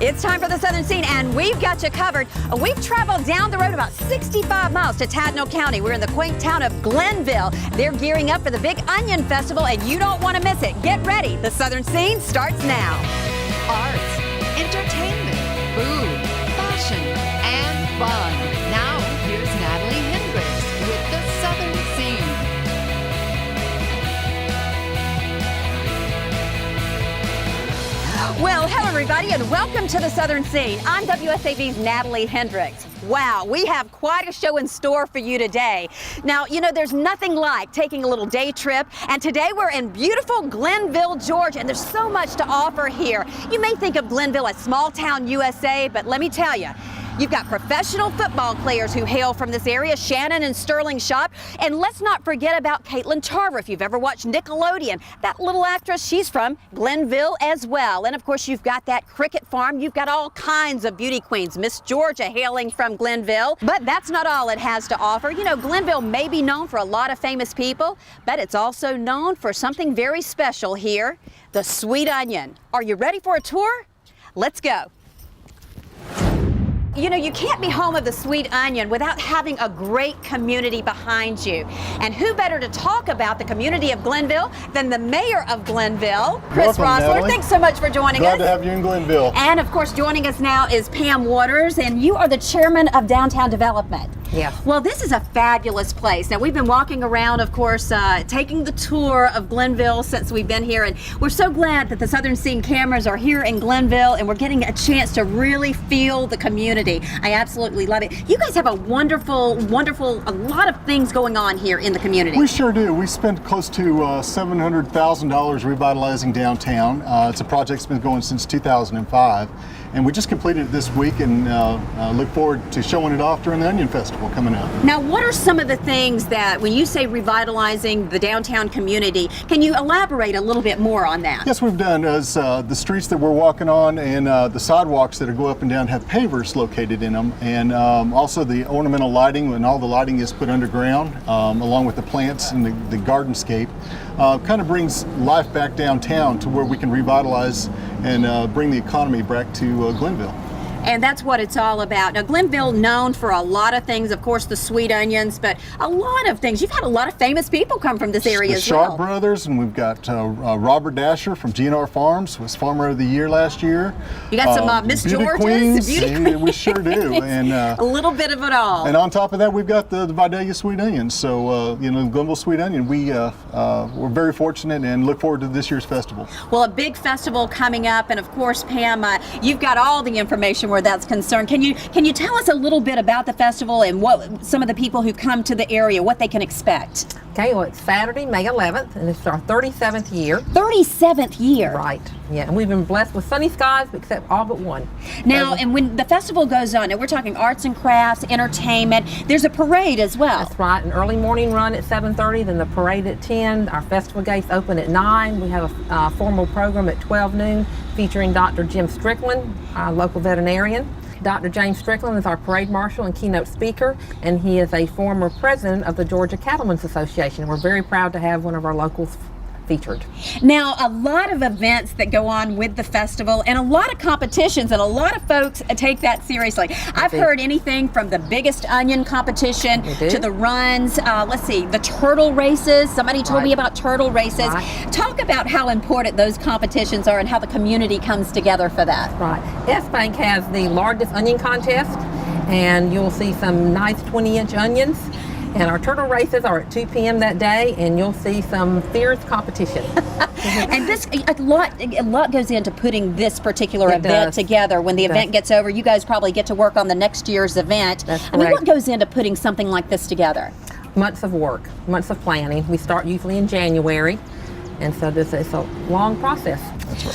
It's time for the Southern Scene, and we've got you covered. We've traveled down the road about 65 miles to Tadnall County. We're in the quaint town of Glennville. They're gearing up for the Big Onion Festival, and you don't want to miss it. Get ready. The Southern Scene starts now. Arts, entertainment, food, fashion, and fun. Now, here's Natalie Hendricks with the Southern Scene. Well, hello everybody, and welcome to the Southern Scene. I'm WSAV's Natalie Hendricks. Wow, we have quite a show in store for you today. Now, you know, there's nothing like taking a little day trip, and today we're in beautiful Glennville, Georgia, and there's so much to offer here. You may think of Glennville as small town USA, but let me tell you, you've got professional football players who hail from this area, Shannon and Sterling Shop. And let's not forget about Caitlin Tarver. If you've ever watched Nickelodeon, that little actress, she's from Glennville as well. And of course, you've got that cricket farm. You've got all kinds of beauty queens. Miss Georgia hailing from Glennville. But that's not all it has to offer. You know, Glennville may be known for a lot of famous people, but it's also known for something very special here, the Sweet Onion. Are you ready for a tour? Let's go. You know, you can't be home of the Sweet Onion without having a great community behind you. And who better to talk about the community of Glennville than the mayor of Glennville, Chris Rosler. Thanks so much for joining us. Glad to have you in Glennville. And of course, joining us now is Pam Waters, and you are the chairman of Downtown Development. Yeah. Well, this is a fabulous place. Now, we've been walking around, of course, taking the tour of Glennville since we've been here, and we're so glad that the Southern Scene cameras are here in Glennville, and we're getting a chance to really feel the community. I absolutely love it. You guys have a wonderful, a lot of things going on here in the community. We sure do. We spent close to $700,000 revitalizing downtown. It's a project that's been going since 2005. And we just completed it this week, and look forward to showing it off during the Onion Festival coming up. Now, what are some of the things that, when you say revitalizing the downtown community, can you elaborate a little bit more on that? Yes, we've done is the streets that we're walking on and the sidewalks that go up and down have pavers located in them, and also the ornamental lighting, and all the lighting is put underground, along with the plants and the gardenscape. Kind of brings life back downtown to where we can revitalize and bring the economy back to Glennville. And that's what it's all about. Now, Glennville known for a lot of things, of course, the Sweet Onions, but a lot of things. You've had a lot of famous people come from this area as well. The Sharp Brothers, and we've got Robert Dasher from GNR Farms, was Farmer of the Year last year. You got some Miss Georges, beauty queens. We sure do. And a little bit of it all. And on top of that, we've got the Vidalia Sweet Onions. So, you know, Glennville Sweet Onion, we're very fortunate and look forward to this year's festival. Well, a big festival coming up, and of course, Pam, you've got all the information where that's concerned. Can you tell us a little bit about the festival and what some of the people who come to the area, what they can expect? Okay, well, it's Saturday, May 11th, and it's our 37th year. 37th year. Right, yeah, and we've been blessed with sunny skies, except all but one. Now, and when the festival goes on, and we're talking arts and crafts, entertainment, there's a parade as well. That's right, an early morning run at 7:30, then the parade at 10. Our festival gates open at 9. We have a formal program at 12 noon featuring Dr. Jim Strickland, our local veterinarian. Dr. James Strickland is our parade marshal and keynote speaker, and he is a former president of the Georgia Cattlemen's Association. We're very proud to have one of our locals featured. Now, a lot of events that go on with the festival, and a lot of competitions, and a lot of folks take that seriously. I've heard anything from the biggest onion competition to the runs, let's see, the turtle races. Somebody told me about turtle races. Talk about how important those competitions are and how the community comes together for that. Right. S-Bank has the largest onion contest, and you'll see some nice 20-inch onions. And our turtle races are at 2 p.m. that day, and you'll see some fierce competition. And this, a lot goes into putting this particular event together. When the event gets over, you guys probably get to work on the next year's event. I mean, what goes into putting something like this together? Months of work, months of planning. We start usually in January, and so it's a long process.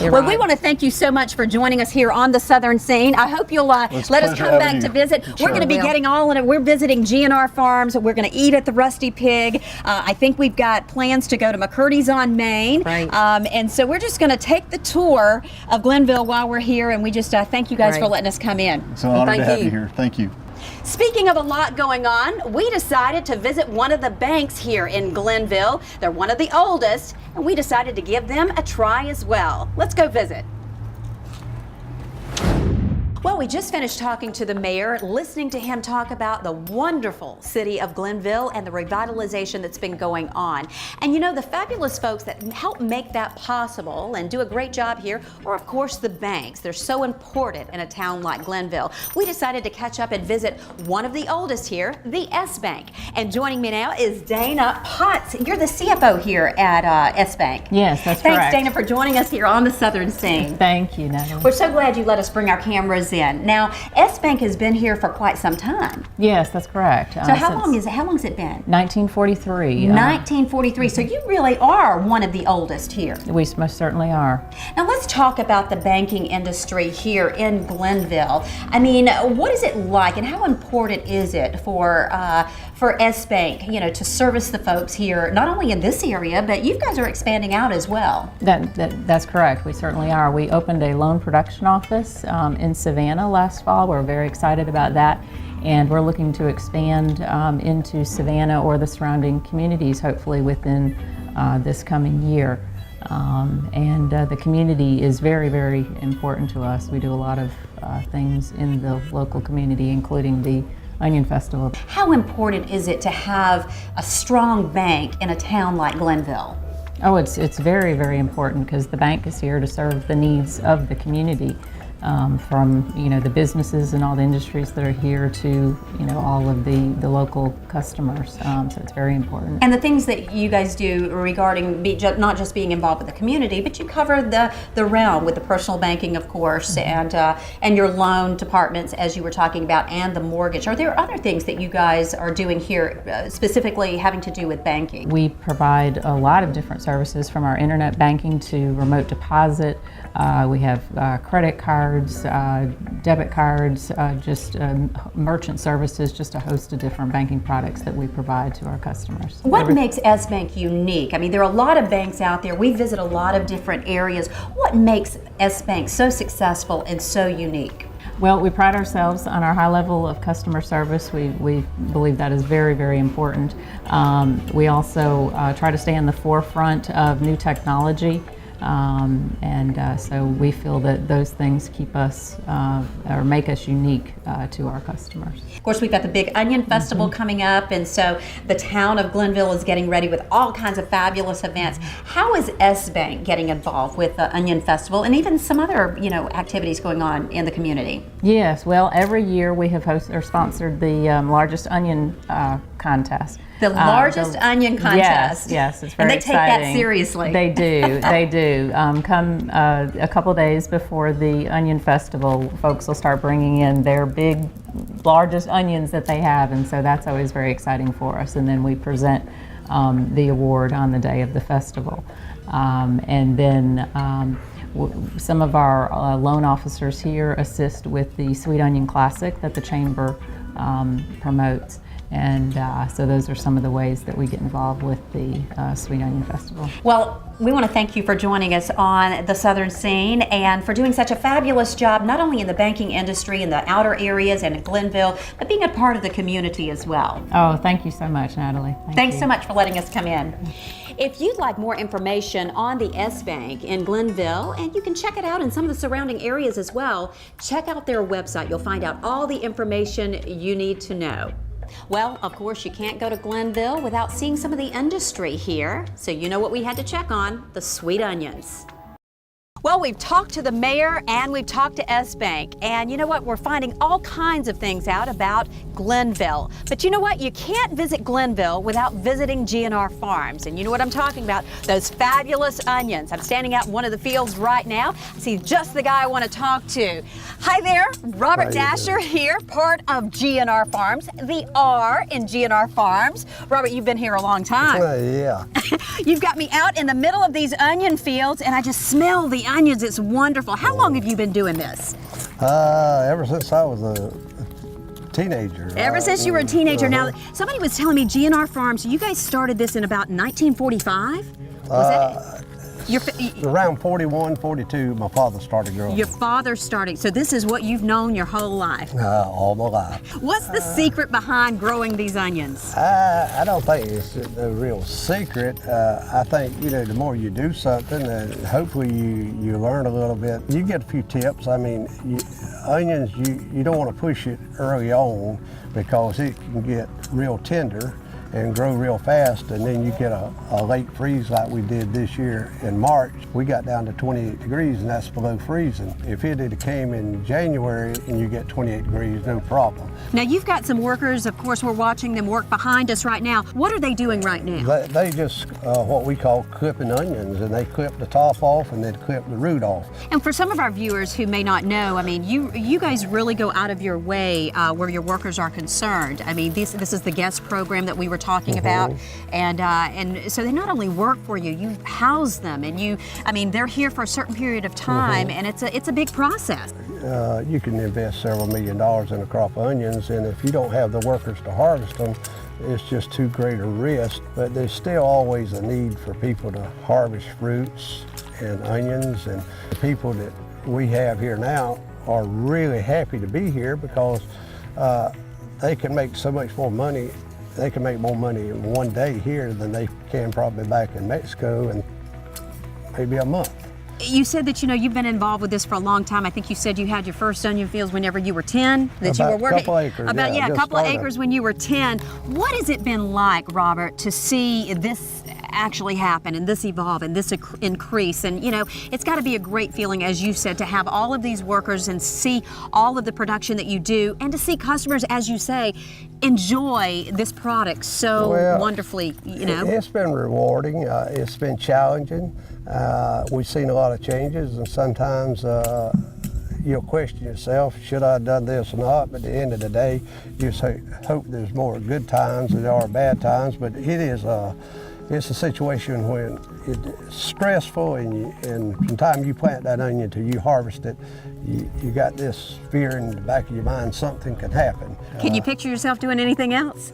Well, we want to thank you so much for joining us here on the Southern Scene. I hope you'll let us come back to visit. Sure. We're going to be getting all in it. We're visiting GNR Farms. We're going to eat at the Rusty Pig. I think we've got plans to go to McCurdy's on Main. Right. And so we're just going to take the tour of Glennville while we're here, and we just thank you guys for letting us come in. It's an honor to have you here. Thank you. Speaking of a lot going on, we decided to visit one of the banks here in Glennville. They're one of the oldest, and we decided to give them a try as well. Let's go visit. Well, we just finished talking to the mayor, listening to him talk about the wonderful city of Glennville and the revitalization that's been going on. And you know, the fabulous folks that help make that possible and do a great job here are, of course, the banks. They're so important in a town like Glennville. We decided to catch up and visit one of the oldest here, the S Bank. And joining me now is Dana Potts. You're the CFO here at S Bank. Yes, that's Thanks, correct. Dana, for joining us here on the Southern Scene. Thank you, Natalie. We're so glad you let us bring our cameras in. Now, S Bank has been here for quite some time. Yes, that's correct. So how long has it been? 1943. 1943. So you really are one of the oldest here. We most certainly are. Now let's talk about the banking industry here in Glennville. I mean, what is it like, and how important is it for S Bank, you know, to service the folks here, not only in this area, but you guys are expanding out as well. That's correct. We certainly are. We opened a loan production office in Savannah last fall. We're very excited about that. And we're looking to expand into Savannah or the surrounding communities, hopefully within this coming year. The community is very, very important to us. We do a lot of things in the local community, including the Onion Festival. How important is it to have a strong bank in a town like Glennville? Oh, it's very, very important because the bank is here to serve the needs of the community, from the businesses and all the industries that are here to all of the local customers. So it's very important. And the things that you guys do regarding not just being involved with the community, but you cover the realm with the personal banking, of course, and your loan departments, as you were talking about, and the mortgage. Are there other things that you guys are doing here, specifically having to do with banking? We provide a lot of different services, from our internet banking to remote deposit. We have credit cards, debit cards, merchant services, just a host of different banking products that we provide to our customers. What makes S Bank unique? I mean, there are a lot of banks out there. We visit a lot of different areas. What makes S Bank so successful and so unique? Well, we pride ourselves on our high level of customer service. We believe that is very, very important. We also try to stay in the forefront of new technology. So we feel that those things keep us or make us unique to our customers. Of course, we've got the big Onion Festival coming up, and so the town of Glennville is getting ready with all kinds of fabulous events. How is S Bank getting involved with the Onion Festival and even some other activities going on in the community? Yes, well, every year we have hosted or sponsored the largest onion contest. The largest onion contest. Yes, it's very exciting. And they take that seriously. They do, they do. Come a couple days before the Onion Festival, folks will start bringing in their big, largest onions that they have, and so that's always very exciting for us. And then we present the award on the day of the festival. Some of our loan officers here assist with the Sweet Onion Classic that the Chamber promotes. And so those are some of the ways that we get involved with the Sweet Onion Festival. Well, we want to thank you for joining us on the Southern Scene and for doing such a fabulous job, not only in the banking industry in the outer areas and in Glennville, but being a part of the community as well. Oh, thank you so much, Natalie. Thanks so much for letting us come in. If you'd like more information on the S Bank in Glennville, and you can check it out in some of the surrounding areas as well, check out their website. You'll find out all the information you need to know. Well, of course, you can't go to Glennville without seeing some of the industry here. So you know what we had to check on, the sweet onions. Well, we've talked to the mayor and we've talked to S Bank, and you know what? We're finding all kinds of things out about Glennville. But you know what? You can't visit Glennville without visiting GNR Farms, and you know what I'm talking about? Those fabulous onions. I'm standing out in one of the fields right now. I see just the guy I want to talk to. Hi there, Robert Dasher here, part of GNR Farms, the R in GNR Farms. Robert, you've been here a long time. Yeah. You've got me out in the middle of these onion fields, and I just smell the onions. It's wonderful. How long have you been doing this? Ever since I was a teenager. Ever since you were a teenager. Now, somebody was telling me GNR Farms, you guys started this in about 1945? Was that? Around 41, 42, my father started growing. Your father started, so this is what you've known your whole life. All my life. What's the secret behind growing these onions? I don't think it's a real secret. I think, the more you do something, hopefully you learn a little bit. You get a few tips. I mean, onions, you don't want to push it early on because it can get real tender and grow real fast, and then you get a late freeze like we did this year in March. We got down to 28 degrees, and that's below freezing. If it had came in January and you get 28 degrees, no problem. Now you've got some workers, of course we're watching them work behind us right now. What are they doing right now? They just what we call clipping onions, and they clip the top off and then clip the root off. And for some of our viewers who may not know, I mean, you guys really go out of your way where your workers are concerned. I mean, this is the guest program that we were talking about, and so they not only work for you, you house them, and they're here for a certain period of time, and it's a big process. You can invest several $1 million in a crop of onions, and if you don't have the workers to harvest them, it's just too great a risk. But there's still always a need for people to harvest fruits and onions, and the people that we have here now are really happy to be here because they can make so much more money. They can make more money in one day here than they can probably back in Mexico in maybe a month. You said that you've been involved with this for a long time. I think you said you had your first onion fields whenever you were 10. That you were working a couple acres. A couple of acres when you were 10. What has it been like, Robert, to see this actually happen and this evolve and this increase? And it's got to be a great feeling, as you said, to have all of these workers and see all of the production that you do, and to see customers, as you say, enjoy this product so wonderfully. It's been rewarding. It's been challenging. We've seen a lot of changes, and sometimes you'll question yourself, should I have done this or not? But at the end of the day, you just hope there's more good times than there are bad times. But it's a situation when it's stressful, and from the time you plant that onion till you harvest it, you got this fear in the back of your mind something could happen. Can you picture yourself doing anything else?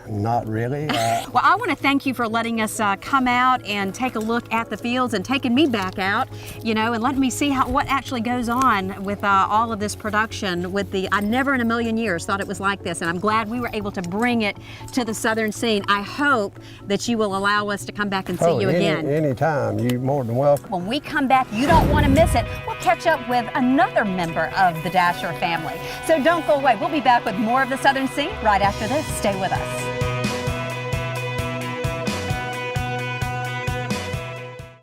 Not really. Well, I want to thank you for letting us come out and take a look at the fields and taking me back out, and letting me see what actually goes on with all of this production. I never in a million years thought it was like this, and I'm glad we were able to bring it to the southern scene. I hope that you will allow us to come back and see you again. Anytime. You're more than welcome. When we come back, you don't want to miss it. We'll catch up with another member of the Dasher family. So don't go away. We'll be back with more of the Southern Scene right after this. Stay with us.